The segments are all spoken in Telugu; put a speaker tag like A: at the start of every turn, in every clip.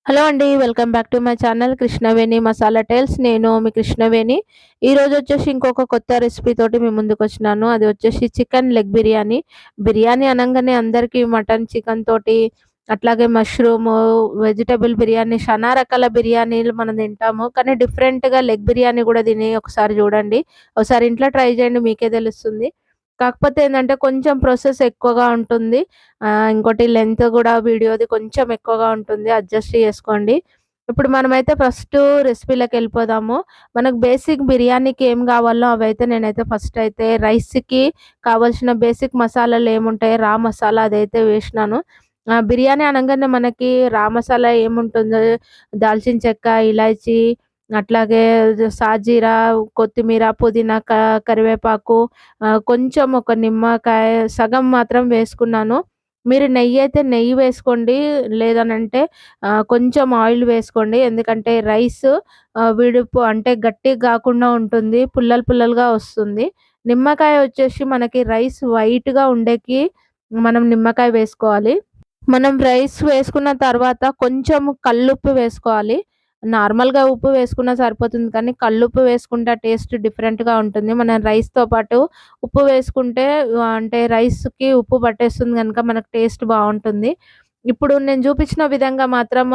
A: హలో అండి. Welcome back to my channel Krishnaveni masala tales. నేను మీ కృష్ణవేణి. ఈరోజొచ్చేసి ఇంకొక కొత్త రెసిపీ తోటి మీ ముందుకొచ్చినాను. అది వచ్చేసి చికెన్ లెగ్ బిర్యానీ. బిర్యానీ అనంగానే అందరికీ మటన్, చికెన్ తోటి అట్లాగే మష్రూము, వెజిటబుల్ బిర్యానీ షనా రకాల బిర్యానీలు మనం తింటాము. కానీ డిఫరెంట్‌గా లెగ్ బిర్యానీ గూడా తిని ఒకసారి జూడండి. ఒకసారి ఇంట్లో ట్రై చేయండి మీకే తెలుస్తుంది. కాకపోతే ఏందంటే కొంచెం ప్రాసెస్ ఎక్కువగా ఉంటుంది. ఇంకోటి లెంత్ గూడా వీడియోది కొంచెం ఎక్కువగా ఉంటుంది. అడ్జస్ట్ చేసుకోండి. ఇప్పుడు మనమైతే ఫస్టు రెసిపీలకెళ్ళిపోదాము. మనకు బేసిక్ బిర్యానీకి ఏం గావాలో అవైతే నేనైతే ఫస్ట్ అయితే రైస్‌కి కావాల్సిన బేసిక్ మసాలాలేముంటాయో రా మసాలా అదైతే వేసినాను. బిర్యానీ అనంగానే మనకి రా మసాలా ఏముంటుందో దాల్చిన చెక్క, ఇలాచీ అట్లాగే సాజీరా, కొత్తిమీర, పుదీనా, కరివేపాకు, కొంచెం ఒక నిమ్మకాయ సగం మాత్రం వేసుకున్నాను. మీరు నెయ్యయితే నెయ్యి వేసుకోండి. లేదనంటే కొంచెం ఆయిల్ వేసుకోండి. ఎందుకంటే రైస్ విడుపు అంటే గట్టిగా గాకుండా ఉంటుంది. పుల్లలు పుల్లలుగా వస్తుంది. నిమ్మకాయ వచ్చేసి మనకి రైస్ వైట్‌గా ఉండేకి మనం నిమ్మకాయ వేసుకోవాలి. మనం రైస్ వేసుకున్న తర్వాత కొంచెం కల్లుప్పు వేసుకోవాలి. నార్మల్‌గా ఉప్పు వేసుకున్నా సరిపోతుంది. కానీ కల్లుప్పు వేసుకుంటే ఆ టేస్ట్ డిఫరెంట్‌గా ఉంటుంది. మనం రైస్‌తో పాటు ఉప్పు వేసుకుంటే అంటే రైస్‌కి ఉప్పు పట్టేస్తుంది గనుక మనకు టేస్ట్ బావుంటుంది. ఇప్పుడు నేను చూపించిన విధంగా మాత్రం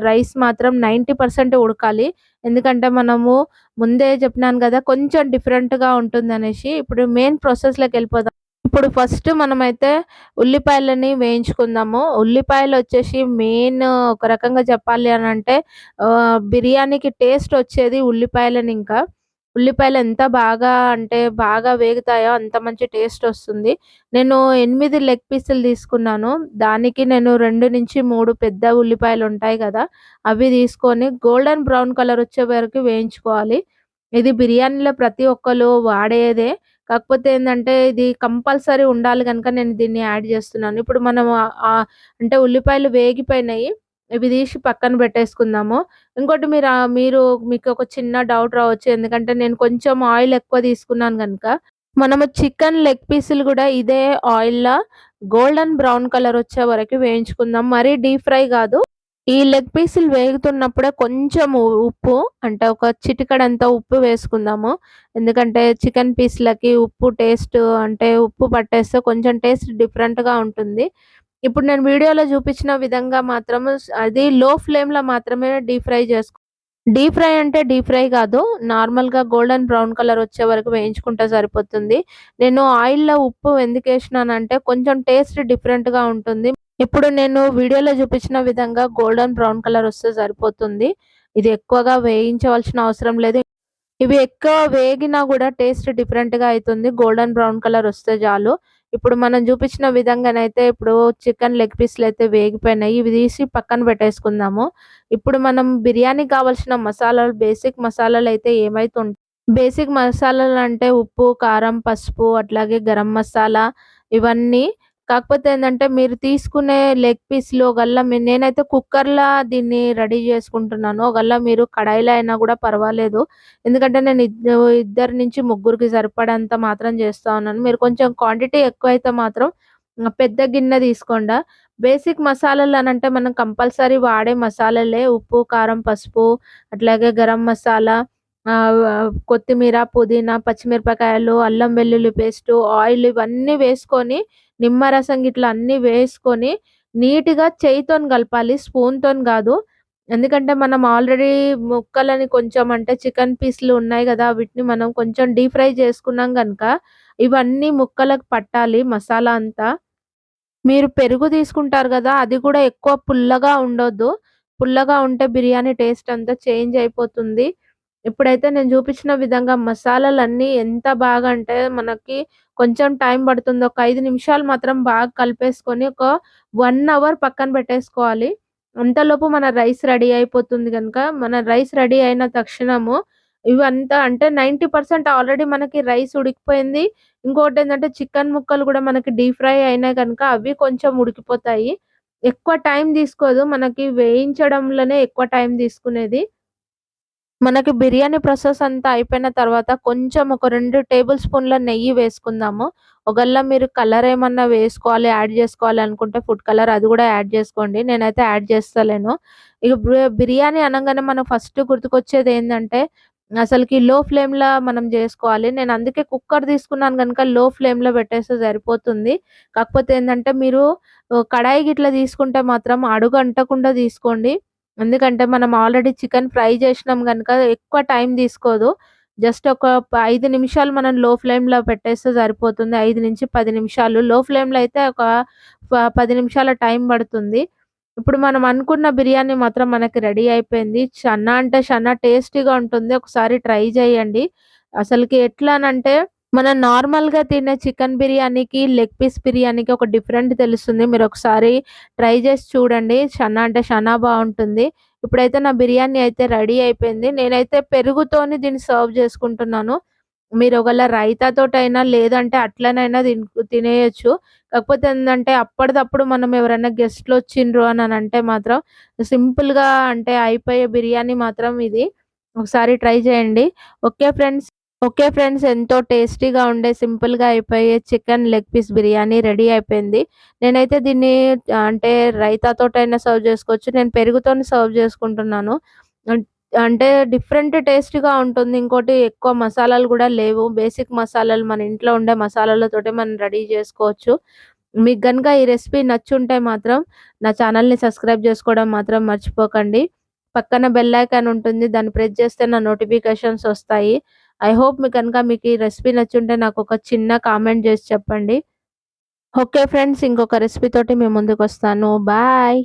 A: రైస్ మాత్రం 90% ఉడకాలి. ఎందుకంటే మనము ముందే చెప్పినాను గదా! కొంచెం డిఫరెంట్‌గా ఉంటుందనేసి. ఇప్పుడు మెయిన్ ప్రాసెస్‌లోకెళ్ళిపోదాం. ఇప్పుడు ఫస్ట్ మనమైతే ఉల్లిపాయలని వేయించుకుందాము. ఉల్లిపాయలొచ్చేసి మెయిన్ ఒక రకంగా చెప్పాలి అనంటే బిర్యానీకి టేస్ట్ వచ్చేది ఉల్లిపాయలనింకా. ఉల్లిపాయలు ఎంత బాగా అంటే బాగా వేగుతాయో అంత మంచి టేస్ట్ వస్తుంది. నేను 8 లెగ్ పీసులు తీసుకున్నాను. దానికి నేను 2-3 పెద్ద ఉల్లిపాయలుంటాయి గదా! అవి తీసుకొని గోల్డెన్ బ్రౌన్ కలర్ వచ్చే వరకు వేయించుకోవాలి. ఇది బిర్యానీలో ప్రతి ఒక్కళ్ళు వాడేదే. కాకపోతే ఏందంటే ఇది కంపల్సరీ ఉండాలి గనుక నేను దీన్ని యాడ్ జేస్తున్నాను. ఇప్పుడు మనం అంటే ఉల్లిపాయలు వేగిపోయినాయి. ఇవి తీసి పక్కన పెట్టేసుకుందాము. ఇంకోటి మీరు మీకొక చిన్న డౌట్ రావచ్చు. ఎందుకంటే నేను కొంచెం ఆయిల్ ఎక్కువ తీసుకున్నాను గనుక. మనము చికెన్ లెగ్ పీసులు గూడా ఇదే ఆయిల్‌లో గోల్డెన్ బ్రౌన్ కలర్ వచ్చే వరకు వేయించుకుందాం. మరీ డీప్ ఫ్రై గాదు. ఈ లెగ్ పీసులు వేగుతున్నప్పుడే కొంచెం ఉప్పు అంటే ఒక చిటికెడంత ఉప్పు వేసుకుందాము. ఎందుకంటే చికెన్ పీస్‌లకి ఉప్పు టేస్ట్ అంటే ఉప్పు పట్టేస్తే కొంచెం టేస్ట్ డిఫరెంట్‌గా ఉంటుంది. ఇప్పుడు నేను వీడియోలో చూపించిన విధంగా మాత్రము అది లో ఫ్లేమ్‌లో మాత్రమే డీప్ ఫ్రై డీప్ ఫ్రై అంటే డీప్ ఫ్రై కాదు. నార్మల్‌గా గోల్డెన్ బ్రౌన్ కలర్ వచ్చే వరకు వేయించుకుంటే సరిపోతుంది. నేను ఆయిల్‌లో ఉప్పు ఎందుకేసినానంటే కొంచెం టేస్ట్ డిఫరెంట్‌గా ఉంటుంది. ఇప్పుడు నేను వీడియోలో చూపించిన విధంగా గోల్డెన్ బ్రౌన్ కలర్ వస్తే సరిపోతుంది. ఇది ఎక్కువగా వేయించవలసిన అవసరం లేదు. ఇవి ఎక్కువ వేగినా గూడా టేస్ట్ డిఫరెంట్‌గా అయితుంది. గోల్డెన్ బ్రౌన్ కలర్ వస్తే చాలు. ఇప్పుడు మనం చూపించిన విధంగానైతే ఇప్పుడు చికెన్ లెగ్ పీస్‌లయితే వేగిపోయినాయి. ఇవి తీసి పక్కన పెట్టేసుకుందాము. ఇప్పుడు మనం బిర్యానీకి కావాల్సిన మసాలాలు బేసిక్ మసాలాలయితే బేసిక్ మసాలాలంటే ఉప్పు, కారం, పసుపు అట్లాగే గరం మసాలా ఇవన్నీ. కాకపోతే ఏందంటే మీరు తీసుకునే లెగ్ పీస్‌లు ఒకళ్ళ నేనైతే కుక్కర్‌లా దీన్ని రెడీ చేసుకుంటున్నాను. ఒకళ్ళ మీరు కడాయిలో అయినా గూడా పర్వాలేదు. ఎందుకంటే నేను ఇద్దరి నుంచి ముగ్గురికి సరిపడంత మాత్రం చేస్తా ఉన్నాను. మీరు కొంచెం క్వాంటిటీ ఎక్కువైతే మాత్రం పెద్ద గిన్నె తీసుకోండా. బేసిక్ మసాలాలనంటే మనం కంపల్సరీ వాడే మసాలాలే ఉప్పు, కారం, పసుపు అట్లాగే గరం మసాలా, కొత్తిమీర, పుదీనా, పచ్చిమిరపకాయలు, అల్లం వెల్లుల్లి పేస్టు, ఆయిల్ ఇవన్నీ వేసుకొని నిమ్మరసం గిట్లా అన్నీ వేసుకొని నీట్‌గా చెయ్యితోని కలపాలి. స్పూన్‌తోని గాదు. ఎందుకంటే మనం ఆల్రెడీ ముక్కలని కొంచెం అంటే చికెన్ పీస్‌లు ఉన్నాయి గదా! వీటిని మనం కొంచెం డీప్ ఫ్రై చేసుకున్నాం గనక ఇవన్నీ ముక్కలకు పట్టాలి మసాలా అంతా. మీరు పెరుగు తీసుకుంటారు గదా! అది కూడా ఎక్కువ పుల్లగా ఉండొద్దు. పుల్లగా ఉంటే బిర్యానీ టేస్ట్ అంతా చేంజ్ అయిపోతుంది. ఇప్పుడైతే నేను చూపించిన విధంగా మసాలాలన్నీ ఎంత బాగా అంటే మనకి కొంచెం టైం పడుతుంది. ఒక 5 నిమిషాలు మాత్రం బాగా కలిపేసుకొని ఒక 1 అవర్ పక్కన పెట్టేసుకోవాలి. అంతలోపు మన రైస్ రెడీ అయిపోతుంది గనుక, మన రైస్ రెడీ అయిన తక్షణము ఇవంతా అంటే 90% ఆల్రెడీ మనకి రైస్ ఉడికిపోయింది. ఇంకోటేంటంటే చికెన్ ముక్కలు గూడా మనకి డీప్ ఫ్రై అయినాయి గనుక అవి కొంచెం ఉడికిపోతాయి. ఎక్కువ టైం తీసుకోదు. మనకి వేయించడంలోనే ఎక్కువ టైం తీసుకునేది. మనకి బిర్యానీ ప్రాసెస్ అంతా అయిపోయిన తర్వాత కొంచెం ఒక 2 టేబుల్ స్పూన్‌ల నెయ్యి వేసుకుందాము. ఒకవేళ మీరు కలర్ ఏమన్నా వేసుకోవాలి, యాడ్ జేసుకోవాలి అనుకుంటే ఫుడ్ కలర్ అది గూడా యాడ్ జేసుకోండి. నేనైతే యాడ్ చేస్తలేను. ఇక బిర్యానీ అనంగానే మనకు ఫస్ట్ గుర్తుకొచ్చేదేందంటే, అసలకి లో ఫ్లేమ్‌లో మనం జేసుకోవాలి. నేను అందుకే కుక్కర్ తీసుకున్నాను గనుక లో ఫ్లేమ్‌లో పెట్టేస్తే సరిపోతుంది. కాకపోతే ఏందంటే మీరు కడాయి గిట్ల తీసుకుంటే మాత్రం అడుగు అంటకుండా తీసుకోండి. ఎందుకంటే మనం ఆల్రెడీ చికెన్ ఫ్రై చేసినాం గనుక ఎక్కువ టైం తీసుకోదు. జస్ట్ ఒక 5 నిమిషాలు మనం లో ఫ్లేమ్‌లో పెట్టేస్తే సరిపోతుంది. 5-10 నిమిషాలు. లో ఫ్లేమ్‌లో అయితే ఒక 10 నిమిషాల టైం పడుతుంది. ఇప్పుడు మనం అనుకున్న బిర్యానీ మాత్రం మనకి రెడీ అయిపోయింది. షన్నా అంటే షన్నా టేస్టీగా ఉంటుంది. ఒకసారి ట్రై చేయండి. అసలకి ఎట్లానంటే మనం నార్మల్‌గా తినే చికెన్ బిర్యానీకి, లెగ్ పీస్ బిర్యానీకి ఒక డిఫరెంట్ తెలుస్తుంది. మీరొకసారి ట్రై చేసి చూడండి. షన్నా అంటే షన్నా బావుంటుంది. ఇప్పుడైతే నా బిర్యానీ అయితే రెడీ అయిపోయింది. నేనైతే పెరుగుతోని దీన్ని సర్వ్ చేసుకుంటున్నాను. మీరు ఒకవేళ రైతాతోటైనా లేదంటే అట్లనైనా తినేయొచ్చు. కాకపోతే ఏందంటే అప్పటిదప్పుడు మనం ఎవరైనా గెస్ట్‌లొచ్చిండ్రు అనంటే మాత్రం సింపుల్‌గా అంటే అయిపోయే బిర్యానీ మాత్రం ఇది. ఒకసారి ట్రై చేయండి. Okay friends. Okay friends. ఎంతో టేస్టీగా ఉండే సింపుల్‌గా అయిపోయే chicken leg piece biryani ready అయిపోయింది. నేనైతే దీన్ని అంటే రైతాతోటైనా సర్వ్ చేసుకోవచ్చు. నేను పెరుగుతోని సర్వ్ చేసుకుంటున్నాను. అన్ అంటే డిఫరెంట్ టేస్ట్‌గా ఉంటుంది. ఇంకోటి ఎక్కువ మసాలాలు గూడా లేవు. బేసిక్ మసాలాలు మన ఇంట్లో ఉండే మసాలాలతోటే మనం రెడీ జేసుకోవచ్చు. మీకు గనుక ఈ రెసిపీ నచ్చుంటే మాత్రం నా ఛానెల్‌ని సబ్స్క్రైబ్ జేసుకోవడం మాత్రం మర్చిపోకండి. పక్కన బెల్ ఐకాన్ ఉంటుంది. దాన్ని ప్రెస్ చేస్తే నా నోటిఫికేషన్స్ ఒస్తాయి. ఐ హోప్ మీకు ఈ రెసిపీ నచ్చుంటే నాకొక చిన్న కామెంట్ జేసి చెప్పండి. Okay friends. ఇంకొక రెసిపీ తోటి మీ ముందుకొస్తాను. బాయ్.